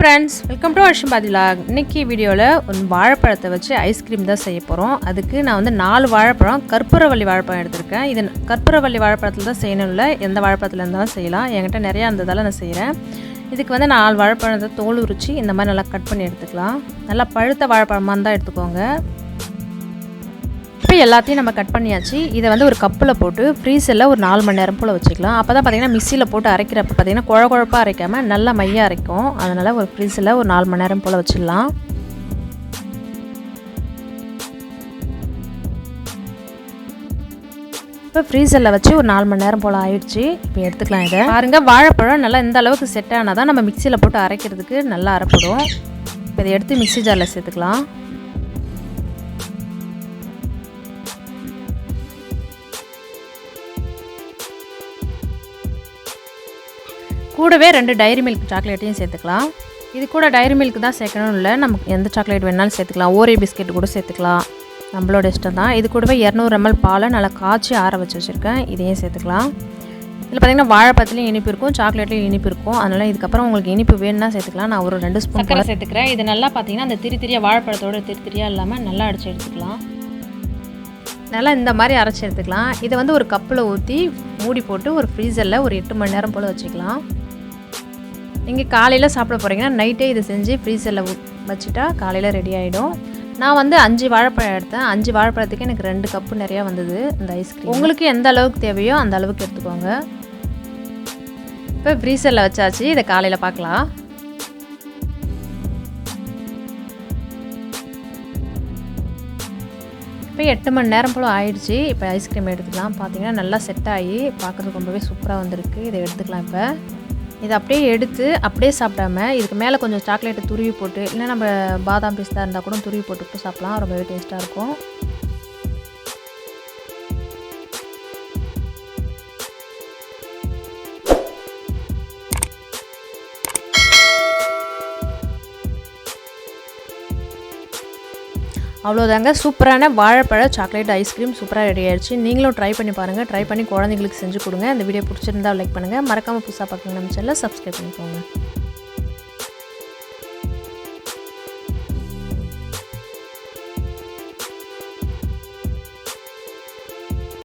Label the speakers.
Speaker 1: friends, welcome to Ashwinbharathivlog. இன்னைக்கு வீடியோல ஒரு வாழைப்பழத்தை வச்சு ஐஸ்கிரீம் தான் செய்ய போறோம். அதுக்கு நான் வந்து 4 வாழைப்பழம் கற்பூரவள்ளி வாழைப்பழம் எடுத்துர்க்கேன். இது கற்பூரவள்ளி வாழைப்பழத்துல தான் செய்யணும் இல்ல, எந்த வாழைப்பழத்துல இருந்தாலும் செய்யலாம். என்கிட்ட நிறைய இருந்ததால நான் செய்றேன். இதுக்கு வந்து 4 வாழைப்பழத்தை தோல் உரிச்சி இந்த மாதிரி நல்லா கட் பண்ணி எடுத்துக்கலாம். நல்லா பழுத்த வாழைப்பழமா இருந்தா எடுத்துக்கோங்க. இப்போ எல்லாத்தையும் நம்ம கட் பண்ணியாச்சு. இதை வந்து ஒரு கப்பில் போட்டு ஃப்ரீசரில் ஒரு 4 மணி நேரம் போல் வச்சுக்கலாம். அப்போ தான் பார்த்திங்கன்னா மிக்சியில் போட்டு அரைக்கிறப்ப பார்த்திங்கன்னா குழப்பாக அரைக்காமல் நல்லா மையாக அரைக்கும். அதனால் ஒரு ஃப்ரீசரில் ஒரு 4 மணி நேரம் போல் வச்சிடலாம். இப்போ ஃப்ரீசரில் வச்சு ஒரு 4 மணி நேரம் போல் ஆயிடுச்சு. இப்போ எடுத்துக்கலாம். இதை பாருங்கள், வாழைப்பழம் நல்லா இந்த அளவுக்கு செட் ஆனால் தான் நம்ம மிக்சியில் போட்டு அரைக்கிறதுக்கு நல்லா அரைப்படும். இப்போ இதை எடுத்து மிக்சி ஜாரில் சேர்த்துக்கலாம். கூடவே 2 டைரி மில்க் சாக்லேட்டையும் சேர்த்துக்கலாம். இது கூட டைரி மில்க் தான் சேர்க்கணும் இல்லை, நமக்கு எந்த சாக்லேட் வேணாலும் சேர்த்துக்கலாம். ஓரியோ பிஸ்கெட் கூட சேர்த்துக்கலாம், நம்மளோட இஷ்டம் தான். இது கூடவே 200 ml பாலை நல்லா காய்ச்சி ஆற வச்சு வச்சுருக்கேன், இதையும் சேர்த்துக்கலாம். இதில் பார்த்திங்கன்னா வாழைப்பழத்துலேயும் இனிப்பு இருக்கும், சாக்லேட்லேயும் இனிப்பு இருக்கும். அதனால் இதுக்கப்புறம் உங்களுக்கு இனிப்பு வேணும்னா சேர்த்துக்கலாம். நான் ஒரு 2 ஸ்பூன் சக்கரை சேர்த்துக்கிறேன். இது நல்லா பார்த்திங்கன்னா அந்த திரியாக வாழைப்பழத்தோட திரியாக இல்லாமல் நல்லா அடித்து எடுத்துக்கலாம். நல்லா இந்த மாதிரி அரைச்சி எடுத்துக்கலாம். இதை வந்து ஒரு கப்பில் ஊற்றி மூடி போட்டு ஒரு ஃப்ரீசரில் ஒரு 8 மணி நேரம் போல் வச்சுக்கலாம். நீங்கள் காலையில் சாப்பிட போகிறீங்கன்னா நைட்டே இதை செஞ்சு ஃப்ரீசரில் வச்சுட்டா காலையில் ரெடி ஆகிடும். நான் வந்து 5 வாழைப்பழம் எடுத்தேன். 5 வாழைப்பழத்துக்கு எனக்கு 2 கப்பு நிறையா வந்தது இந்த ஐஸ்கிரீம். உங்களுக்கு எந்த அளவுக்கு தேவையோ அந்த அளவுக்கு எடுத்துக்கோங்க. இப்போ ஃப்ரீசரில் வச்சாச்சு, இதை காலையில் பார்க்கலாம். இப்போ 8 மணி நேரம் போல் ஆயிடுச்சு. இப்போ ஐஸ்கிரீம் எடுத்துக்கலாம். பார்த்தீங்கன்னா நல்லா செட் ஆகி பார்க்குறதுக்கு ரொம்பவே சூப்பராக வந்திருக்கு. இதை எடுத்துக்கலாம். இப்போ இதை அப்படியே எடுத்து அப்படியே சாப்பிடாம இதுக்கு மேலே கொஞ்சம் சாக்லேட்டை துருவி போட்டு, இல்லை நம்ம பாதாம் பிஸ்தா இருந்தால் கூட துருவி போட்டு சாப்பிடலாம், ரொம்பவே டேஸ்ட்டாக இருக்கும். அவ்வளோதாங்க, சூப்பரான வாழைப்பழ சாக்லேட் ஐஸ்கிரீம் சூப்பராக ரெடி ஆயிடுச்சு. நீங்களும் ட்ரை பண்ணி பாருங்கள். ட்ரை பண்ணி குழந்தைங்களுக்கு செஞ்சு கொடுங்க. இந்த வீடியோ பிடிச்சிருந்தா லைக் பண்ணுங்கள். மறக்காமல் புதுசாக பார்க்குங்க நம்ம சேனலை சப்ஸ்கிரைப் பண்ணிக்கோங்க.